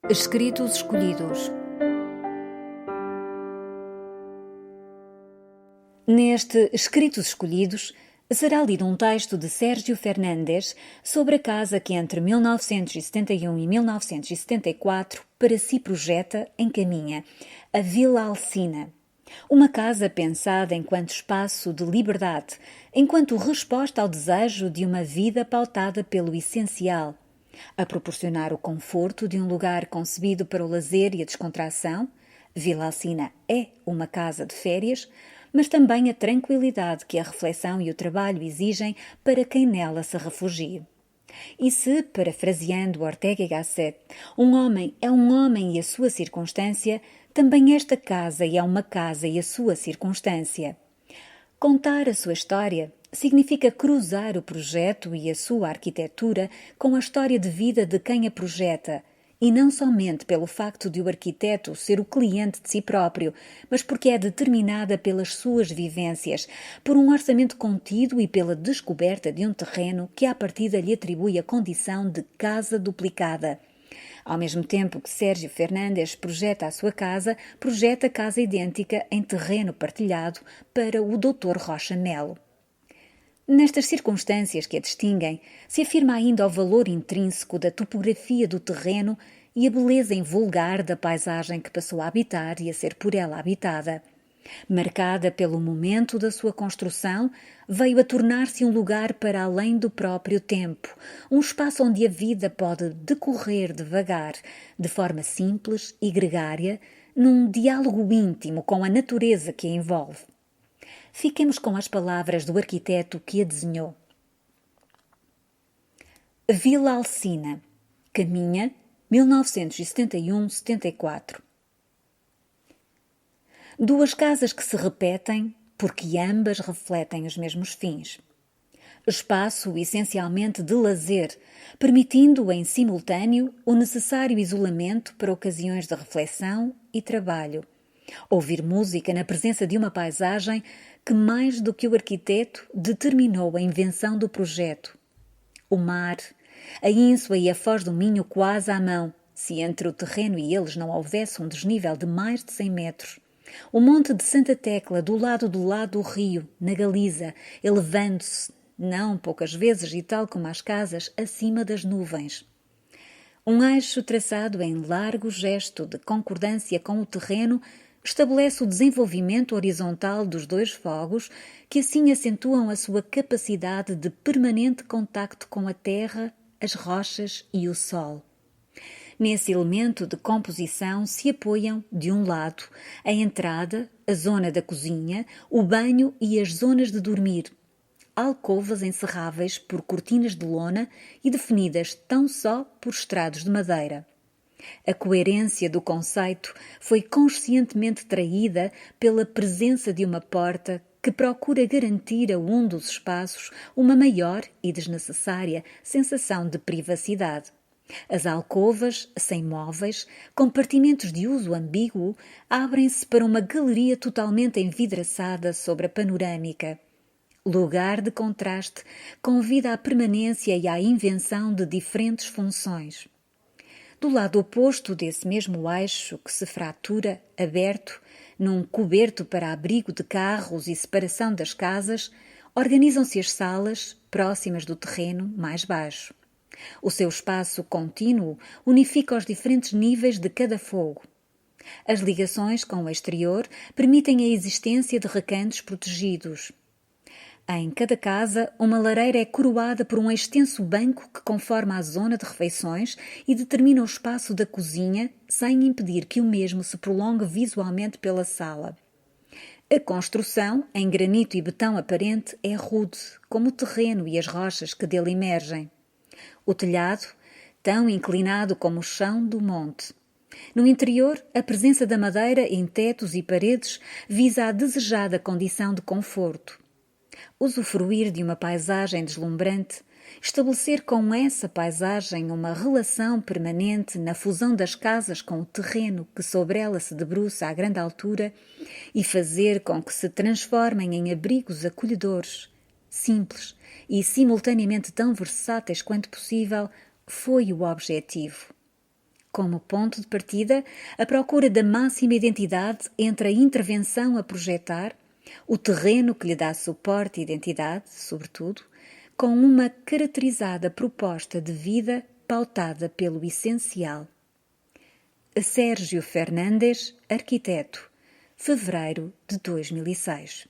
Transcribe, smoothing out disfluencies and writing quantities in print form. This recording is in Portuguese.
Escritos escolhidos. Neste Escritos Escolhidos será lido um texto de Sérgio Fernandes sobre a casa que entre 1971 e 1974 para si projeta, encaminha, a Vila Alcina. Uma casa pensada enquanto espaço de liberdade, enquanto resposta ao desejo de uma vida pautada pelo essencial, a proporcionar o conforto de um lugar concebido para o lazer e a descontração. Vila Alcina é uma casa de férias, mas também a tranquilidade que a reflexão e o trabalho exigem para quem nela se refugie. E se, parafraseando Ortega y Gasset, um homem é um homem e a sua circunstância, também esta casa é uma casa e a sua circunstância. Contar a sua história significa cruzar o projeto e a sua arquitetura com a história de vida de quem a projeta, e não somente pelo facto de o arquiteto ser o cliente de si próprio, mas porque é determinada pelas suas vivências, por um orçamento contido e pela descoberta de um terreno que à partida lhe atribui a condição de casa duplicada. Ao mesmo tempo que Sérgio Fernandes projeta a sua casa, projeta casa idêntica em terreno partilhado para o Dr. Rocha Melo. Nestas circunstâncias que a distinguem, se afirma ainda o valor intrínseco da topografia do terreno e a beleza invulgar da paisagem que passou a habitar e a ser por ela habitada. Marcada pelo momento da sua construção, veio a tornar-se um lugar para além do próprio tempo, um espaço onde a vida pode decorrer devagar, de forma simples e gregária, num diálogo íntimo com a natureza que a envolve. Fiquemos com as palavras do arquiteto que a desenhou. Vila Alcina, Caminha, 1971-74. Duas casas que se repetem porque ambas refletem os mesmos fins. Espaço essencialmente de lazer, permitindo em simultâneo o necessário isolamento para ocasiões de reflexão e trabalho. Ouvir música na presença de uma paisagem que, mais do que o arquiteto, determinou a invenção do projeto. O mar, a ínsula e a foz do Minho quase à mão, se entre o terreno e eles não houvesse um desnível de mais de 100 metros. O Monte de Santa Tecla, do lado do rio, na Galiza, elevando-se, não poucas vezes e tal como as casas, acima das nuvens. Um eixo traçado em largo gesto de concordância com o terreno estabelece o desenvolvimento horizontal dos dois fogos que assim acentuam a sua capacidade de permanente contacto com a terra, as rochas e o sol. Nesse elemento de composição se apoiam, de um lado, a entrada, a zona da cozinha, o banho e as zonas de dormir, alcovas encerráveis por cortinas de lona e definidas tão só por estrados de madeira. A coerência do conceito foi conscientemente traída pela presença de uma porta que procura garantir a um dos espaços uma maior e desnecessária sensação de privacidade. As alcovas, sem móveis, compartimentos de uso ambíguo, abrem-se para uma galeria totalmente envidraçada sobre a panorâmica. Lugar de contraste convida à permanência e à invenção de diferentes funções. Do lado oposto desse mesmo eixo que se fratura, aberto, num coberto para abrigo de carros e separação das casas, organizam-se as salas, próximas do terreno mais baixo. O seu espaço contínuo unifica os diferentes níveis de cada fogo. As ligações com o exterior permitem a existência de recantos protegidos. Em cada casa, uma lareira é coroada por um extenso banco que conforma a zona de refeições e determina o espaço da cozinha, sem impedir que o mesmo se prolongue visualmente pela sala. A construção, em granito e betão aparente, é rude, como o terreno e as rochas que dele emergem. O telhado, tão inclinado como o chão do monte. No interior, a presença da madeira em tetos e paredes visa a desejada condição de conforto. Usufruir de uma paisagem deslumbrante, estabelecer com essa paisagem uma relação permanente na fusão das casas com o terreno que sobre ela se debruça a grande altura e fazer com que se transformem em abrigos acolhedores, simples e simultaneamente tão versáteis quanto possível, foi o objetivo. Como ponto de partida, a procura da máxima identidade entre a intervenção a projetar, o terreno que lhe dá suporte e identidade, sobretudo, com uma caracterizada proposta de vida pautada pelo essencial. Sérgio Fernandes, arquiteto, fevereiro de 2006.